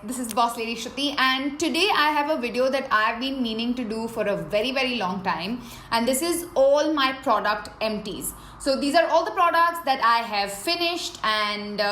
this is Bosslady Shruti, and today I have a video that I've been meaning to do for a very long time, and this is all my product empties. So these are all the products that I have finished and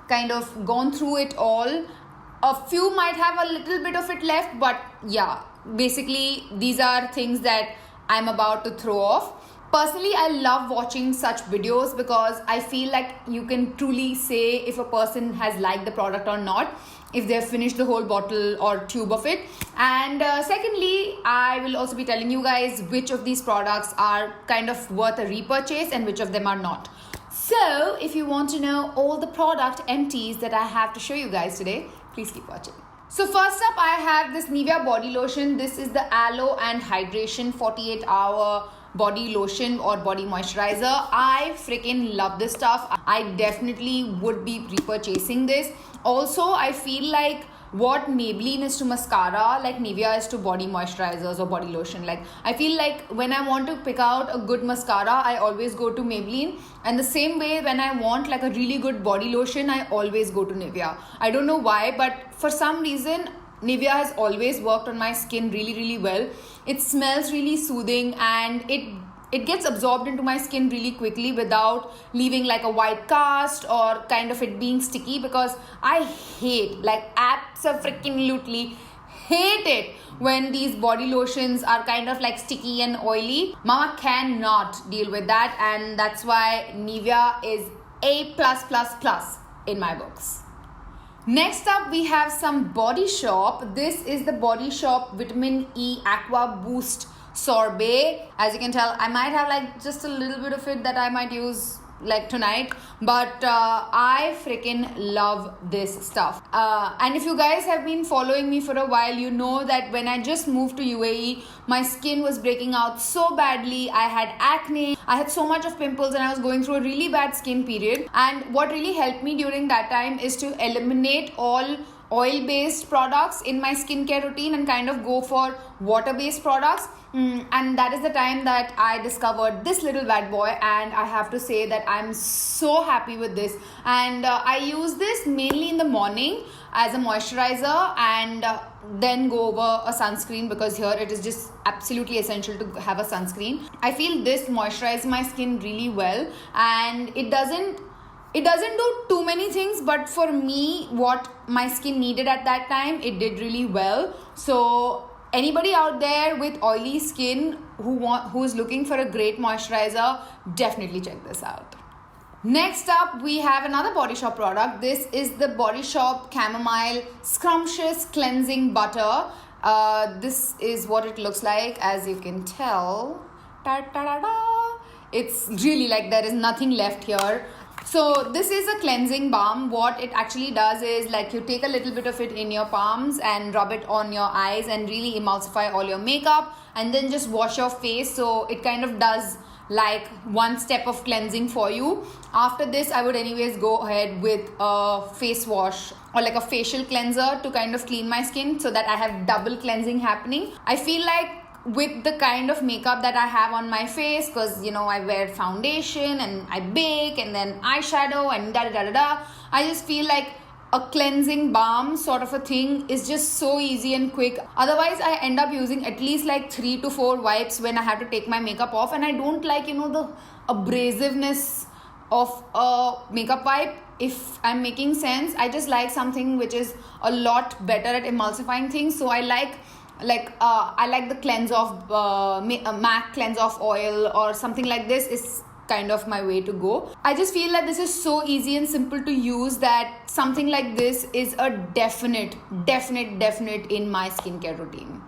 kind of gone through it all. A few might have a little bit of it left, but yeah, basically these are things that I'm about to throw off. Personally, I love watching such videos because I feel like you can truly say if a person has liked the product or not, if they've finished the whole bottle or tube of it. And secondly, I will also be telling you guys which of these products are kind of worth a repurchase and which of them are not. So if you want to know all the product empties that I have to show you guys today, please keep watching. So first up, I have this NIVEA body lotion. This is the Aloe and Hydration 48-hour body lotion or body moisturizer. I freaking love this stuff. I definitely would be repurchasing this. Also, I feel like what Maybelline is to mascara, like NIVEA is to body moisturizers or body lotion. Like I feel like when I want to pick out a good mascara, I always go to Maybelline, and the same way when I want like a really good body lotion, I always go to NIVEA. I don't know why, but for some reason NIVEA has always worked on my skin really well. It smells really soothing and it gets absorbed into my skin really quickly without leaving like a white cast or kind of it being sticky, because I hate, like absolutely hate it when these body lotions are kind of like sticky and oily. Mama cannot deal with that, and that's why NIVEA is A+++ in my books. Next up, we have some Body Shop. This is the Body Shop Vitamin E Aqua Boost Sorbet. As you can tell, I might have like just a little bit of it that I might use like tonight, but I freaking love this stuff. And if you guys have been following me for a while, you know that when I just moved to UAE, my skin was breaking out so badly. I had acne, I had so much of pimples, and I was going through a really bad skin period. And what really helped me during that time is to eliminate all oil-based products in my skincare routine and kind of go for water-based products. And that is the time that I discovered this little bad boy, and I have to say that I'm so happy with this. And I use this mainly in the morning as a moisturizer and then go over a sunscreen, because here it is just absolutely essential to have a sunscreen. I feel this moisturizes my skin really well, and it doesn't do too many things, but for me, what my skin needed at that time, it did really well. So anybody out there with oily skin who is looking for a great moisturizer, definitely check this out. Next up, we have another Body Shop product. This is the Body Shop Chamomile Scrumptious Cleansing Butter. This is what it looks like, as you can tell. It's really like there is nothing left here. So this is a cleansing balm. What it actually does is like you take a little bit of it in your palms and rub it on your eyes and really emulsify all your makeup, and then just wash your face. So it kind of does like one step of cleansing for you. After this, I would anyways go ahead with a face wash or like a facial cleanser to kind of clean my skin so that I have double cleansing happening. I feel like with the kind of makeup that I have on my face, because you know I wear foundation and I bake and then eyeshadow and I just feel like a cleansing balm sort of a thing is just so easy and quick. Otherwise, I end up using at least like 3 to 4 wipes when I have to take my makeup off, and I don't like, you know, the abrasiveness of a makeup wipe. If I'm making sense, I just like something which is a lot better at emulsifying things. So I like the cleanse of MAC cleanse of oil or something like this is kind of my way to go. I just feel that this is so easy and simple to use that something like this is a definite in my skincare routine.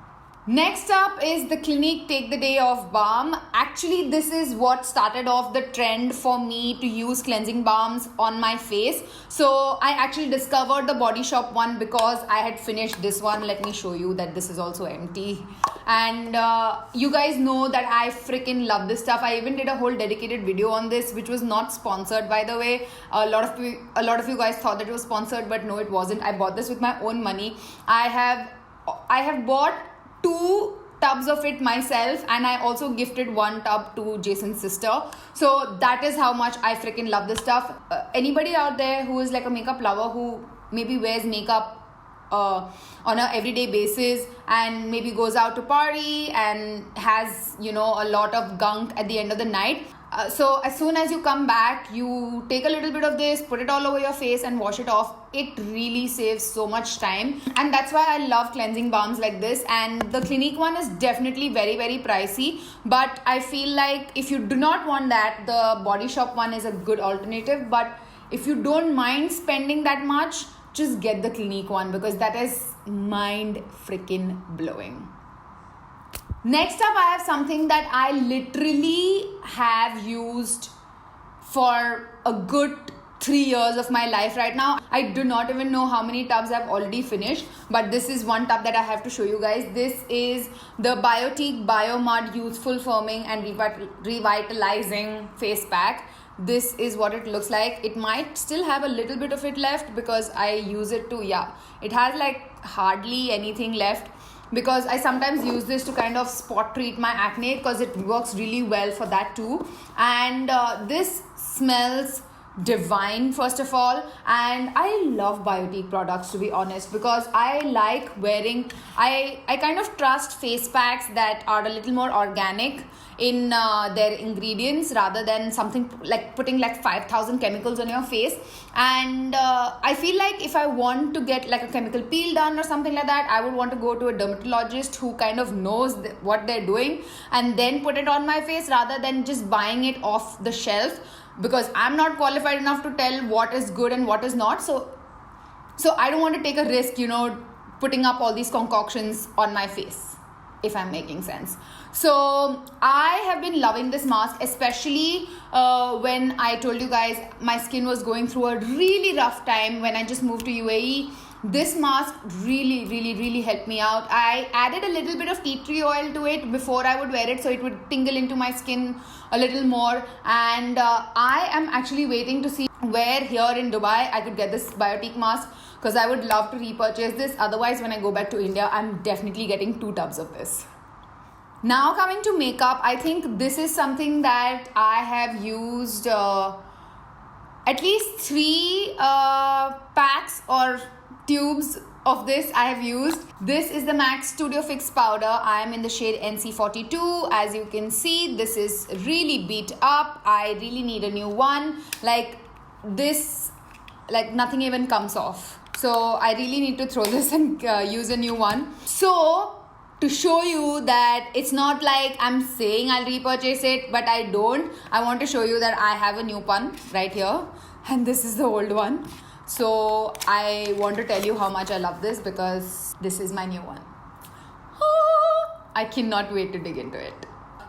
Next up is the Clinique Take the Day Off Balm. Actually, this is what started off the trend for me to use cleansing balms on my face. So I actually discovered the Body Shop one because I had finished this one. Let me show you that this is also empty. And you guys know that I freaking love this stuff. I even did a whole dedicated video on this, which was not sponsored, by the way. A lot of you guys thought that it was sponsored, but no, it wasn't. I bought this with my own money. I have bought 2 tubs of it myself, and I also gifted 1 tub to Jason's sister. So that is how much I freaking love this stuff. Anybody out there who is like a makeup lover, who maybe wears makeup on a everyday basis and maybe goes out to party and has, you know, a lot of gunk at the end of the night. So as soon as you come back, you take a little bit of this, put it all over your face and wash it off. It really saves so much time, and that's why I love cleansing balms like this. And the Clinique one is definitely very, very pricey, but I feel like if you do not want that, the Body Shop one is a good alternative. But if you don't mind spending that much, just get the Clinique one, because that is mind freaking blowing. Next up, I have something that I literally have used for a good 3 years of my life right now. I do not even know how many tubs I've already finished, but this is one tub that I have to show you guys. This is the BIOTIQUE Bio Mud Youthful Firming and Revitalizing Face Pack. This is what it looks like. It might still have a little bit of it left because I use it to, it has like hardly anything left, because I sometimes use this to kind of spot treat my acne, because it works really well for that too. And this smells divine, first of all, and I love BIOTIQUE products, to be honest, because I like wearing, I kind of trust face packs that are a little more organic in their ingredients, rather than something like putting like 5,000 chemicals on your face. And I feel like if I want to get like a chemical peel done or something like that, I would want to go to a dermatologist who kind of knows what they're doing and then put it on my face, rather than just buying it off the shelf, because I'm not qualified enough to tell what is good and what is not. So I don't want to take a risk, you know, putting up all these concoctions on my face, if I'm making sense. So I have been loving this mask, especially when I told you guys my skin was going through a really rough time when I just moved to UAE. This mask really helped me out. I added a little bit of tea tree oil to it before I would wear it, so it would tingle into my skin a little more. And I am actually waiting to see where here in Dubai I could get this BIOTIQUE mask, because I would love to repurchase this. Otherwise, when I go back to India, I'm definitely getting 2 tubs of this. Now coming to makeup, I think this is something that I have used at least 3 packs or tubes of this I have used. This is the MAC Studio Fix powder. I am in the shade NC42. As you can see, this is really beat up. I really need a new one. Like this, like nothing even comes off. So I really need to throw this and use a new one. So to show you that it's not like I'm saying I'll repurchase it, but I don't, I want to show you that I have a new one right here, and this is the old one. So I want to tell you how much I love this, because this is my new one. I cannot wait to dig into it.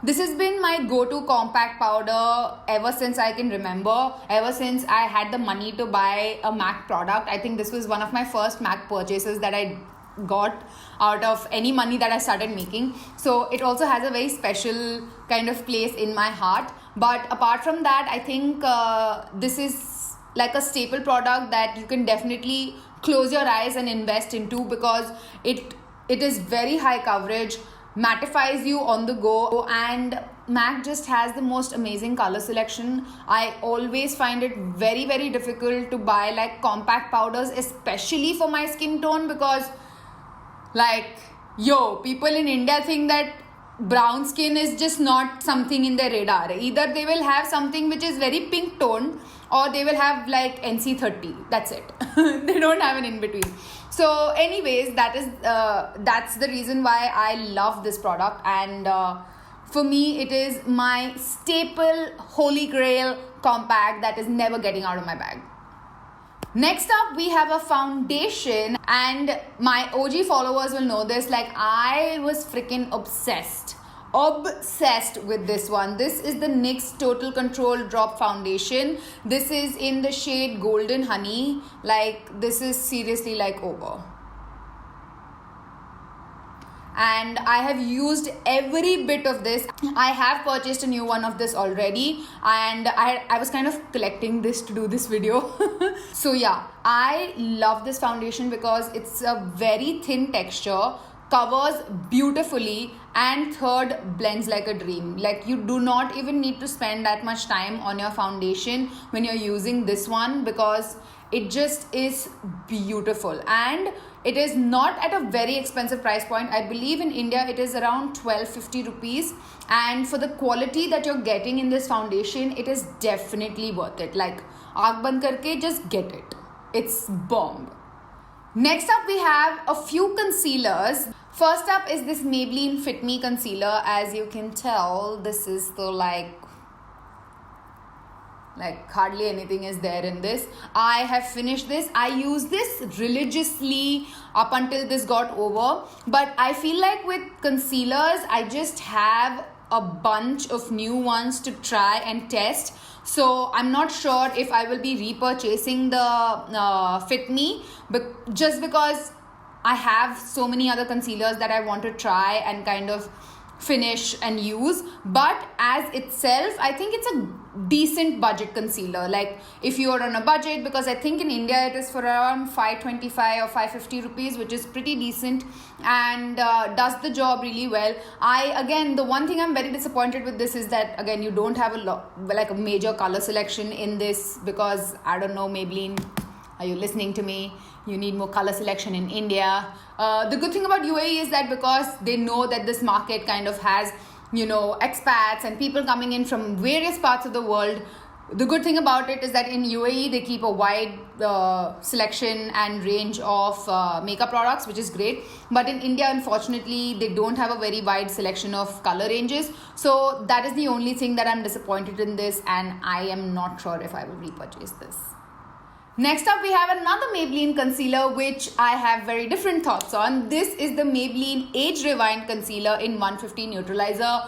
This has been my go-to compact powder ever since I can remember, ever since I had the money to buy a MAC product. I think this was one of my first MAC purchases that I got out of any money that I started making. So it also has a very special kind of place in my heart. But apart from that, I think this is like a staple product that you can definitely close your eyes and invest into, because it is very high coverage, mattifies you on the go, and MAC just has the most amazing color selection. I always find it very difficult to buy like compact powders, especially for my skin tone, because like, people in India think that brown skin is just not something in their radar. Either they will have something which is very pink toned, or they will have like NC30. That's it. They don't have an in-between. So anyways, that's the reason why I love this product. And for me, it is my staple holy grail compact that is never getting out of my bag. Next up, we have a foundation, and my OG followers will know this. Like, I was freaking obsessed with this one. This is the NYX Total Control Drop Foundation. This is in the shade Golden Honey. Like, this is seriously like over. And I have used every bit of this. I have purchased a new one of this already, and I was kind of collecting this to do this video. So yeah, I love this foundation because it's a very thin texture, covers beautifully, and third, blends like a dream. Like, you do not even need to spend that much time on your foundation when you're using this one, because it just is beautiful. And It is not at a very expensive price point. I believe in India it is around 1250 rupees, and for the quality that you're getting in this foundation, it is definitely worth it. Like, aankh band karke just get it. It's bomb. Next up we have a few concealers. First up is this Maybelline Fit Me concealer. As you can tell, this is the like hardly anything is there in this. I have finished this. I use this religiously up until this got over, but I feel like with concealers I just have a bunch of new ones to try and test. So I'm not sure if I will be repurchasing the Fit Me, but just because I have so many other concealers that I want to try and kind of finish and use. But as itself, I think it's a decent budget concealer. Like, if you are on a budget, because I think in India it is for around 525 or 550 rupees, which is pretty decent and does the job really well. Again, the one thing I'm very disappointed with this is that, again, you don't have a major color selection in this, because I don't know, Maybelline, are you listening to me? You need more color selection in India. The good thing about UAE is that because they know that this market kind of has, you know, expats and people coming in from various parts of the world, the good thing about it is that in UAE they keep a wide selection and range of makeup products, which is great. But in India, unfortunately, they don't have a very wide selection of color ranges. So that is the only thing that I'm disappointed in this, and I am not sure if I will repurchase this. Next up, we have another Maybelline concealer, which I have very different thoughts on. This is the Maybelline Age Rewind Concealer in 150 Neutralizer.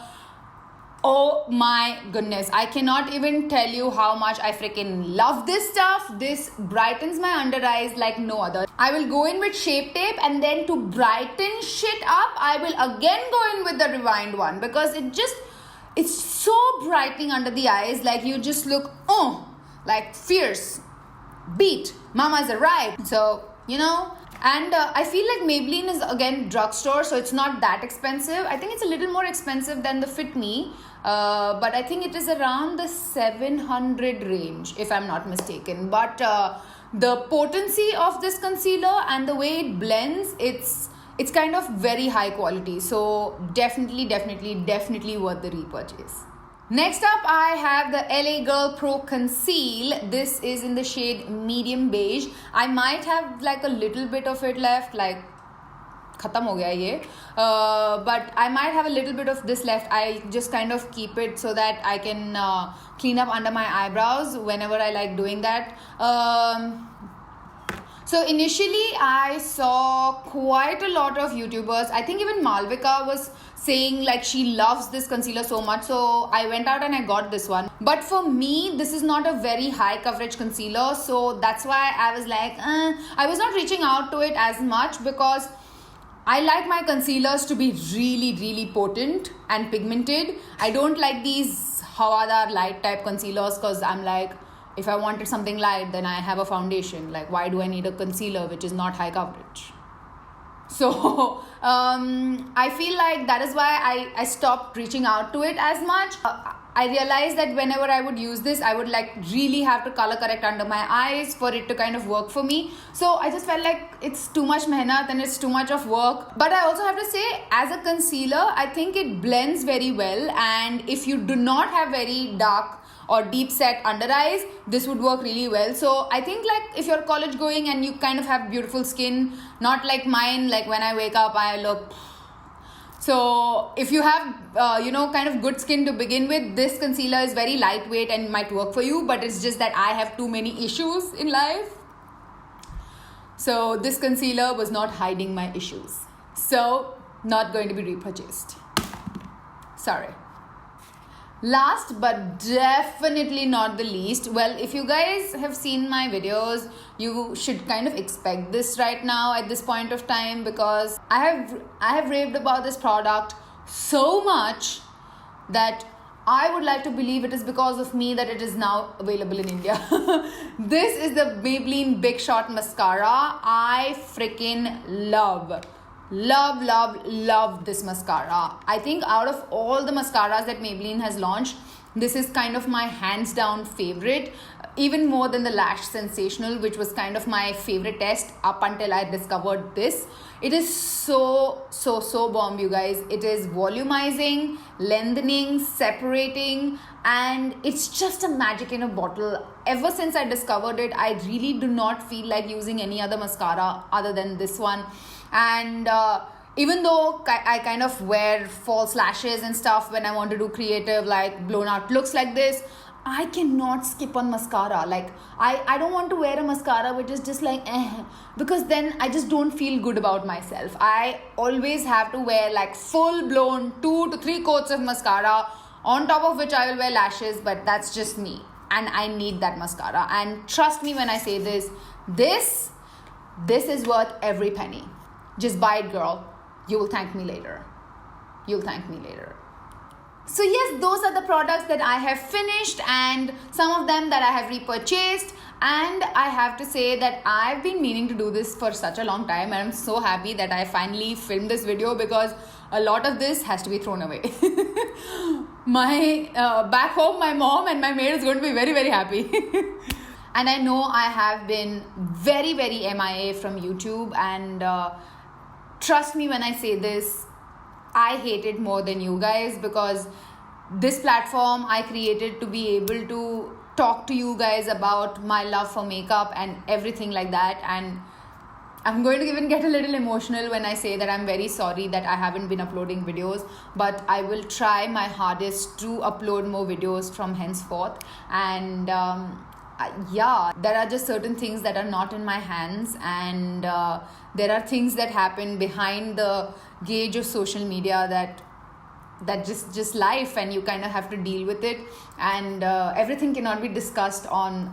Oh my goodness, I cannot even tell you how much I freaking love this stuff. This brightens my under eyes like no other. I will go in with Shape Tape, and then to brighten shit up, I will again go in with the Rewind one, because it's so brightening under the eyes. Like, you just look, like fierce. Beat, mama's arrived. So, you know, and I feel like Maybelline is again drugstore, so it's not that expensive. I think it's a little more expensive than the Fit Me, but I think it is around the 700 range, if I'm not mistaken. But the potency of this concealer and the way it blends, it's kind of very high quality. So definitely worth the repurchase. Next up, I have the LA Girl Pro Conceal. This is in the shade medium beige. I might have like a little bit of it left, like khatam ho gaya ye. But I might have a little bit of this left. I just kind of keep it so that I can clean up under my eyebrows whenever I like doing that. So initially I saw quite a lot of YouTubers. I think even Malvika was saying like she loves this concealer so much, so I went out and I got this one. But for me, this is not a very high coverage concealer, so that's why I was like, I was not reaching out to it as much, because I like my concealers to be really potent and pigmented. I don't like these Hawadar light type concealers, because I'm like, if I wanted something light, then I have a foundation. Like, why do I need a concealer which is not high coverage? So I feel like that is why I stopped reaching out to it as much. I realized that whenever I would use this, I would like really have to color correct under my eyes for it to kind of work for me. So I just felt like it's too much mehnat and it's too much of work. But I also have to say, as a concealer, I think it blends very well. And if you do not have very dark or deep set under eyes, this would work really well. So I think like if you're college going and you kind of have beautiful skin, not like mine, like when I wake up I look. So if you have kind of good skin to begin with, this concealer is very lightweight and might work for you. But it's just that I have too many issues in life, so this concealer was not hiding my issues, so not going to be repurchased. Sorry. Last but definitely not the least, well, if you guys have seen my videos, you should kind of expect this right now at this point of time, because I have raved about this product so much that I would like to believe it is because of me that it is now available in India. This is the Maybelline Big Shot Mascara. I freaking love this mascara. I think out of all the mascaras that Maybelline has launched, This is kind of my hands down favorite, even more than the Lash Sensational, which was kind of my favorite test up until I discovered this. It is so bomb, you guys. It is volumizing, lengthening, separating, and it's just a magic in a bottle. Ever since I discovered it, I really do not feel like using any other mascara other than this one. And even though I kind of wear false lashes and stuff when I want to do creative, like blown out looks like this, I cannot skip on mascara. Like I don't want to wear a mascara which is just like because then I just don't feel good about myself. I always have to wear like full blown 2 to 3 coats of mascara, on top of which I will wear lashes, but that's just me. And I need that mascara. And trust me when I say this is worth every penny. Just buy it, girl. You will thank me later. You'll thank me later. So yes, those are the products that I have finished, and some of them that I have repurchased. And I have to say that I've been meaning to do this for such a long time, and I'm so happy that I finally filmed this video, because a lot of this has to be thrown away. My back home, my mom and my maid is going to be very, very happy. And I know I have been very, very MIA from YouTube, and trust me when I say this, I hate it more than you guys, because this platform I created to be able to talk to you guys about my love for makeup and everything like that. And I'm going to even get a little emotional when I say that I'm very sorry that I haven't been uploading videos, but I will try my hardest to upload more videos from henceforth. And yeah, there are just certain things that are not in my hands, and there are things that happen behind the gauge of social media that just life, and you kind of have to deal with it. And everything cannot be discussed on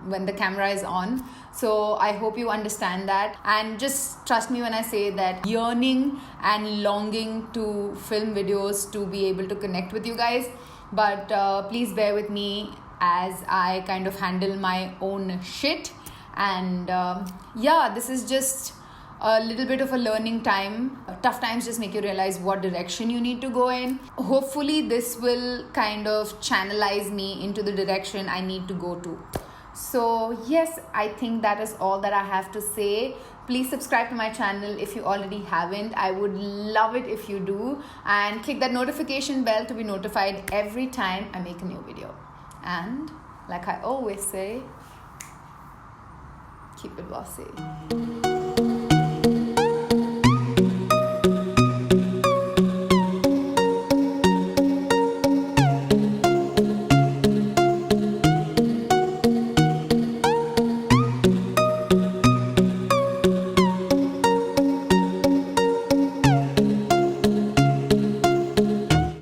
when the camera is on. So I hope you understand that, and just trust me when I say that yearning and longing to film videos to be able to connect with you guys. But please bear with me as I kind of handle my own shit. And yeah, this is just a little bit of a learning time. Tough times just make you realize what direction you need to go in. Hopefully this will kind of channelize me into the direction I need to go to. So yes, I think that is all that I have to say. Please subscribe to my channel if you already haven't. I would love it if you do, and click that notification bell to be notified every time I make a new video. And like I always say, keep it bossy.